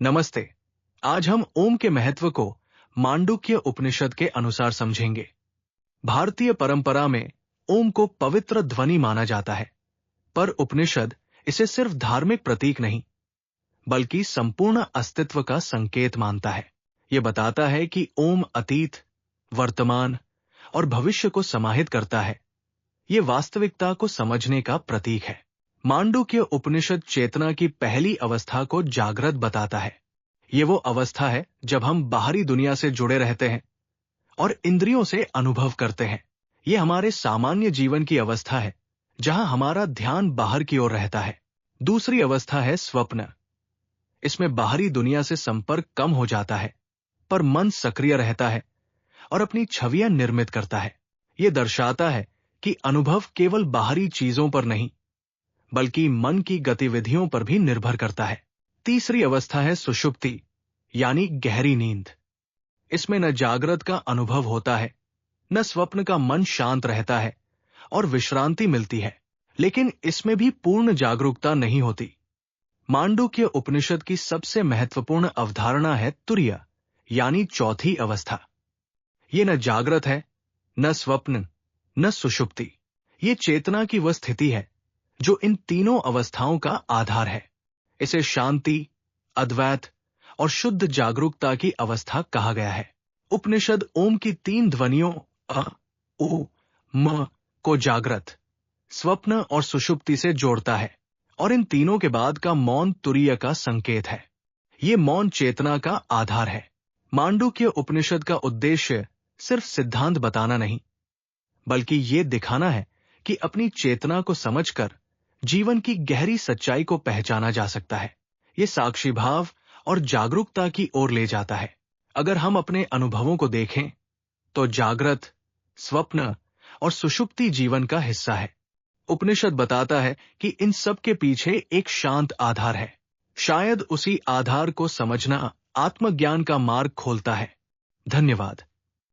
नमस्ते। आज हम ओम के महत्व को मांडुक्य उपनिषद के अनुसार समझेंगे। भारतीय परंपरा में ओम को पवित्र ध्वनि माना जाता है, पर उपनिषद इसे सिर्फ धार्मिक प्रतीक नहीं, बल्कि संपूर्ण अस्तित्व का संकेत मानता है। यह बताता है कि ओम अतीत, वर्तमान और भविष्य को समाहित करता है। यह वास्तविकता को समझने का प्रतीक है। मांडुक्य उपनिषद चेतना की पहली अवस्था को जागृत बताता है। ये वो अवस्था है जब हम बाहरी दुनिया से जुड़े रहते हैं और इंद्रियों से अनुभव करते हैं। ये हमारे सामान्य जीवन की अवस्था है, जहां हमारा ध्यान बाहर की ओर रहता है। दूसरी अवस्था है स्वप्न। इसमें बाहरी दुनिया से संपर्क कम हो जाता है, पर मन सक्रिय रहता है और अपनी छवियां निर्मित करता है। ये दर्शाता है कि अनुभव केवल बाहरी चीजों पर नहीं, बल्कि मन की गतिविधियों पर भी निर्भर करता है। तीसरी अवस्था है सुषुप्ति, यानी गहरी नींद। इसमें न जागृत का अनुभव होता है, न स्वप्न का मन शांत रहता है और विश्रांति मिलती है, लेकिन इसमें भी पूर्ण जागरूकता नहीं होती। मांडुक्य उपनिषद की सबसे महत्वपूर्ण अवधारणा है तुर्य, यानी चौथी अवस्था। ये न जागृत है, न स्वप्न, न सुषुप्ति। ये चेतना की वह स्थिति है जो इन तीनों अवस्थाओं का आधार है। इसे शांति, अद्वैत और शुद्ध जागरूकता की अवस्था कहा गया है। उपनिषद ओम की तीन ध्वनियों अ, उ, म को जागृत, स्वप्न और सुषुप्ति से जोड़ता है, और इन तीनों के बाद का मौन तुरीय का संकेत है। ये मौन चेतना का आधार है। मांडुक्य उपनिषद का उद्देश्य सिर्फ सिद्धांत बताना नहीं, बल्कि ये दिखाना है कि अपनी चेतना को समझकर जीवन की गहरी सच्चाई को पहचाना जा सकता है। ये साक्षी भाव और जागरूकता की ओर ले जाता है। अगर हम अपने अनुभवों को देखें, तो जागृत, स्वप्न और सुषुप्ति जीवन का हिस्सा है। उपनिषद बताता है कि इन सब के पीछे एक शांत आधार है। शायद उसी आधार को समझना आत्मज्ञान का मार्ग खोलता है। धन्यवाद।